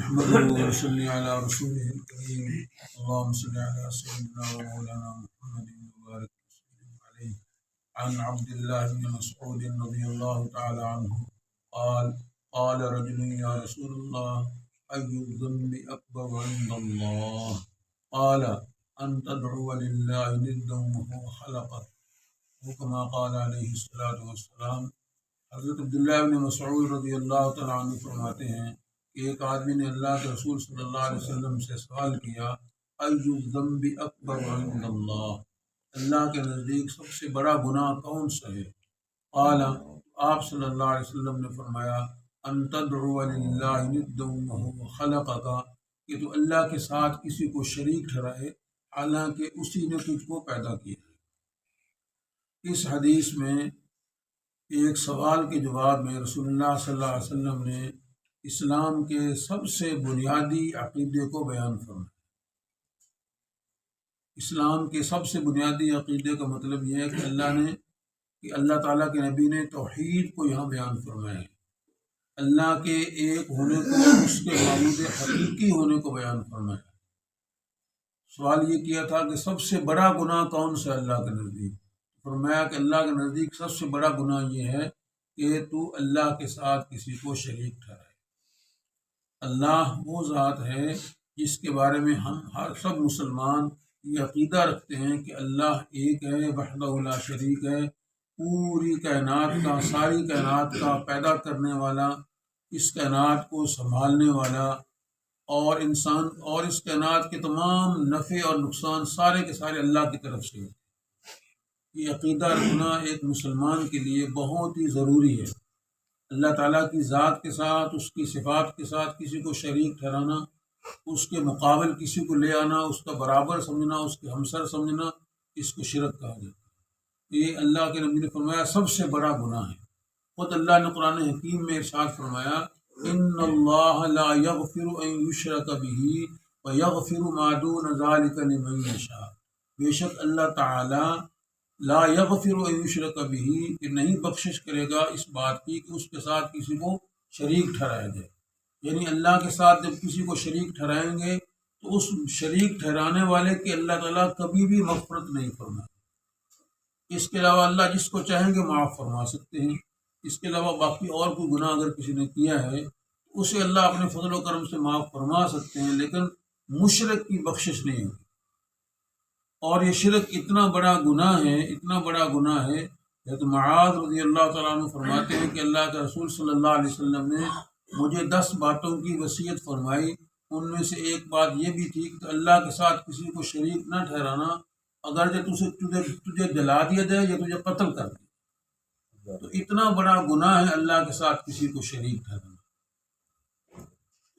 نحمده ونصلي على رسوله الكريم اللهم صل على سيدنا ومولانا محمد وبارك وسلم عليه. عن عبد الله بن مسعود رضي الله تعالى عنه قال قال رجل يا رسول الله أي الذنب أكبر عند الله؟ قال أن تدعو لله ندا وهو خلقك، وكما قال عليه الصلاة والسلام۔ حضرت عبداللہ بن مسعود رضی اللہ تعالیٰ عنہ فرماتے ہیں کہ ایک آدمی نے اللہ کے رسول صلی اللہ علیہ وسلم سے سوال کیا، ای الذنب اکبر عند اللہ، اللہ کے نزدیک سب سے بڑا گناہ کون سا ہے؟ قال، آپ صلی اللہ علیہ وسلم نے فرمایا، ان تدعو للہ ندا وهو خلقک، کہ تو اللہ کے ساتھ کسی کو شریک ٹھہرائے حالانکہ اسی نے تجھ کو پیدا کیا ہے۔ اس حدیث میں ایک سوال کے جواب میں رسول اللہ صلی اللہ علیہ وسلم نے اسلام کے سب سے بنیادی عقیدے کو بیان فرمایا۔ اسلام کے سب سے بنیادی عقیدے کا مطلب یہ ہے کہ اللہ تعالیٰ کے نبی نے توحید کو یہاں بیان فرمایا ہے، اللہ کے ایک ہونے کو، اس کے معبود حقیقی ہونے کو بیان فرمایا ہے۔ سوال یہ کیا تھا کہ سب سے بڑا گناہ کون سا اللہ کے نزدیک؟ فرمایا کہ اللہ کے نزدیک سب سے بڑا گناہ یہ ہے کہ تو اللہ کے ساتھ کسی کو شریک ٹھہرائے۔ اللہ وہ ذات ہے جس کے بارے میں ہم سب مسلمان یہ عقیدہ رکھتے ہیں کہ اللہ ایک ہے، وحدہ لا شریک ہے، پوری کائنات کا، ساری کائنات کا پیدا کرنے والا، اس کائنات کو سنبھالنے والا، اور انسان اور اس کائنات کے تمام نفع اور نقصان سارے کے سارے اللہ کی طرف سے ہوتے ہیں۔ یہ عقیدہ رکھنا ایک مسلمان کے لیے بہت ہی ضروری ہے۔ اللہ تعالیٰ کی ذات کے ساتھ، اس کی صفات کے ساتھ کسی کو شریک ٹھہرانا، اس کے مقابل کسی کو لے آنا، اس کا برابر سمجھنا، اس کے ہمسر سمجھنا، اس کو شرک کہا جاتا ہے۔ یہ اللہ کے نبی نے فرمایا سب سے بڑا گناہ ہے۔ خود اللہ نے قرآن حکیم میں ارشاد فرمایا، ان اللہ لا یغفر ان یشرک بہ ویغفر ما دون ذلک لمن یشاء، بے شک اللہ تعالیٰ لا یغفر ان یشرک بہ، کہ نہیں بخشش کرے گا اس بات کی کہ اس کے ساتھ کسی کو شریک ٹھہرایا جائے۔ یعنی اللہ کے ساتھ جب کسی کو شریک ٹھہرائیں گے تو اس شریک ٹھہرانے والے کی اللہ تعالیٰ کبھی بھی مغفرت نہیں فرمائے۔ اس کے علاوہ اللہ جس کو چاہیں گے معاف فرما سکتے ہیں۔ اس کے علاوہ باقی اور کوئی گناہ اگر کسی نے کیا ہے تو اسے اللہ اپنے فضل و کرم سے معاف فرما سکتے ہیں، لیکن مشرک کی بخشش نہیں ہوگی۔ اور یہ شرک اتنا بڑا گناہ ہے، اتنا بڑا گناہ ہے، حضرت معاذ رضی اللہ تعالیٰ عنہ فرماتے ہیں کہ اللہ کے رسول صلی اللہ علیہ وسلم نے مجھے 10 باتوں کی وصیت فرمائی، ان میں سے ایک بات یہ بھی تھی کہ اللہ کے ساتھ کسی کو شریک نہ ٹھہرانا، اگرچہ تجھے جلا دیا جائے یا تجھے قتل کر دیا۔ تو اتنا بڑا گناہ ہے اللہ کے ساتھ کسی کو شریک ٹھہرانا۔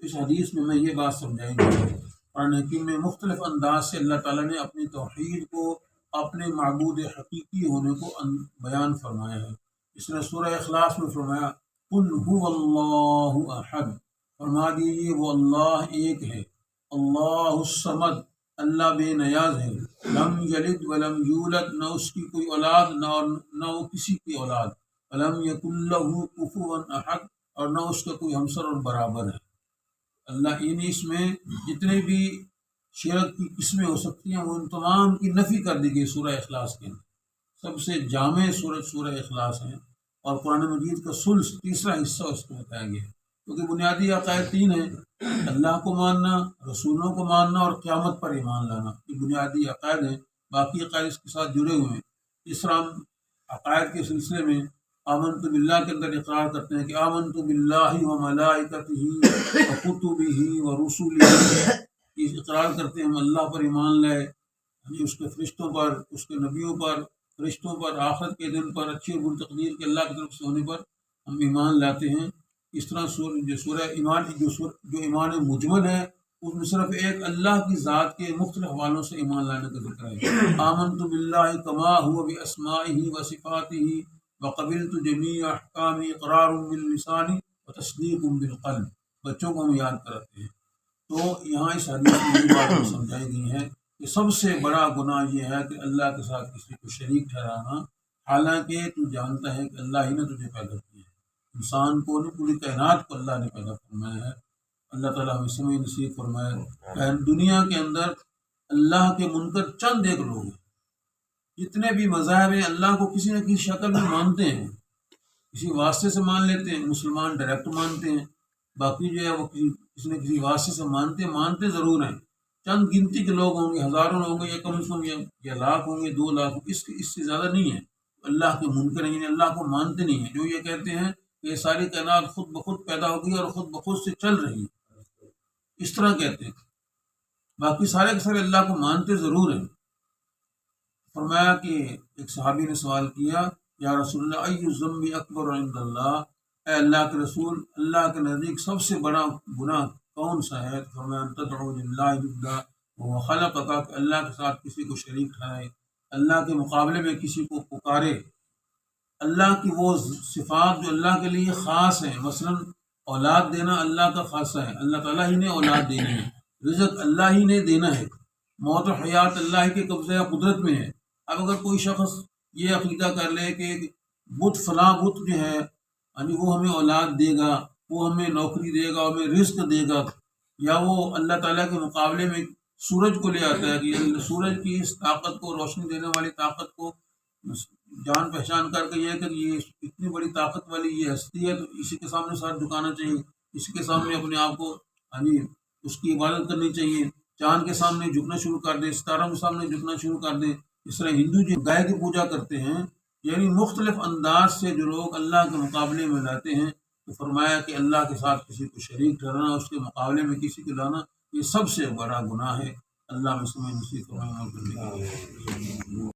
اس حدیث میں میں یہ بات سمجھائی گئی، قرآن حکیم میں مختلف انداز سے اللہ تعالیٰ نے اپنی توحید کو، اپنے معبود حقیقی ہونے کو بیان فرمایا ہے۔ اس نے سورہ اخلاص میں فرمایا، قل هو اللہ احد، فرما دیجیے وہ اللہ ایک ہے، اللہ الصمد، اللہ بے نیاز ہے، لم یلد ولم یولد، نہ اس کی کوئی اولاد نہ وہ کسی کی اولاد، ولم یکن لہ کفوا احد، اور نہ اس کا کوئی ہمسر اور برابر ہے۔ اللہ یعنی اس میں جتنے بھی شرک کی قسمیں ہو سکتی ہیں وہ ان تمام کی نفی کر دی گئی سورہ اخلاص کے اندر۔ سب سے جامع سورہ اخلاص ہے، اور قرآن مجید کا ثلث، تیسرا حصہ اس کو بتایا گیا ہے، کیونکہ بنیادی عقائد 3 ہیں: اللہ کو ماننا، رسولوں کو ماننا، اور قیامت پر ایمان لانا۔ یہ بنیادی عقائد ہیں، باقی عقائد اس کے ساتھ جڑے ہوئے ہیں۔ تیسرا عقائد کے سلسلے میں آمنت باللہ کے اندر اقرار کرتے ہیں کہ آمنت باللہ و ملائکتہ و کتبہ و رسلہ، یہ اقرار کرتے ہیں ہم اللہ پر ایمان لائے، اس کے فرشتوں پر، اس کے نبیوں پر، فرشتوں پر، آخرت کے دن پر، اچھی اور بری تقدیر کے اللہ کی طرف سے ہونے پر ہم ایمان لاتے ہیں۔ اس طرح سورہ ایمان جو ایمان مجمل ہے اس میں صرف ایک اللہ کی ذات کے مختلف حوالوں سے ایمان لانے کا ذکر ہے۔ آمنت باللہ کما هو باسمائہ و صفاتہ وقبلت جمیع احکام اقرار باللسان وتصدیق بالقلب۔ بچوں کو ہم یاد کراتے ہیں۔ تو یہاں اس حدیث میں یہ بات سمجھائی گئی ہے کہ سب سے بڑا گناہ یہ ہے کہ اللہ کے ساتھ کسی کو شریک ٹھہرانا، حالانکہ تو جانتا ہے کہ اللہ ہی نے تجھے پیدا کیا ہے۔ انسان کو نہیں، پوری کائنات کو اللہ نے پیدا فرمایا ہے۔ اللہ تعالیٰ ہمیں سمجھ نصیب فرمائے۔ دنیا کے اندر اللہ کے منکر چند ایک لوگ ہیں، جتنے بھی مذاہب ہیں اللہ کو کسی نہ کسی شکل میں مانتے ہیں، کسی واسطے سے مان لیتے ہیں، مسلمان ڈائریکٹ مانتے ہیں، باقی جو ہے وہ کسی نہ کسی واسطے سے مانتے ضرور ہیں۔ چند گنتی کے لوگ ہوں گے، ہزاروں ہوں گے، یا کم از کم یا لاکھ ہوں گے، 2 لاکھ، اس سے زیادہ نہیں ہے اللہ کے منکر ہیں، یعنی اللہ کو مانتے نہیں ہیں، جو یہ کہتے ہیں کہ یہ ساری کائنات خود بخود پیدا ہو گئی اور خود بخود سے چل رہی ہے، اس طرح کہتے ہیں۔ باقی سارے کے سارے اللہ کو مانتے ضرور ہیں۔ فرمایا کہ ایک صحابی نے سوال کیا، یا رسول اللہ ای الذنب اکبر عند اللہ، اے اللہ کے رسول، اللہ کے نزدیک سب سے بڑا گناہ کون سا ہے؟ فرمایا ان تدعو للہ ندا وهو خلقک، کہ اللہ کے ساتھ کسی کو شریک ٹھہرائے، اللہ کے مقابلے میں کسی کو پکارے۔ اللہ کی وہ صفات جو اللہ کے لیے خاص ہیں، مثلا اولاد دینا اللہ کا خاصہ ہے، اللہ تعالیٰ ہی نے اولاد دینی ہے، رزق اللہ ہی نے دینا ہے، موت و حیات اللہ کے قبضہ قدرت میں ہے۔ اب اگر کوئی شخص یہ عقیدہ کر لے کہ بت فلاں بت جو ہے یعنی وہ ہمیں اولاد دے گا، وہ ہمیں نوکری دے گا، ہمیں رزق دے گا، یا وہ اللہ تعالیٰ کے مقابلے میں سورج کو لے آتا ہے کہ سورج کی اس طاقت کو، روشنی دینے والی طاقت کو جان پہچان کر کے یہ کہ یہ اتنی بڑی طاقت والی یہ ہستی ہے، تو اسی کے سامنے ساتھ جھکانا چاہیے، اسی کے سامنے اپنے آپ کو یعنی اس کی عبادت کرنی چاہیے، چاند کے سامنے جھکنا شروع کر دے، ستاروں کے سامنے جھکنا شروع کر دے۔ اس طرح ہندو جو گائے کی پوجا کرتے ہیں، یعنی مختلف انداز سے جو لوگ اللہ کے مقابلے میں لاتے ہیں، تو فرمایا کہ اللہ کے ساتھ کسی کو شریک ٹھہرانا، اس کے مقابلے میں کسی کو لانا، یہ سب سے بڑا گناہ ہے۔ اللہ میں سمجھ نصیب فرمائے۔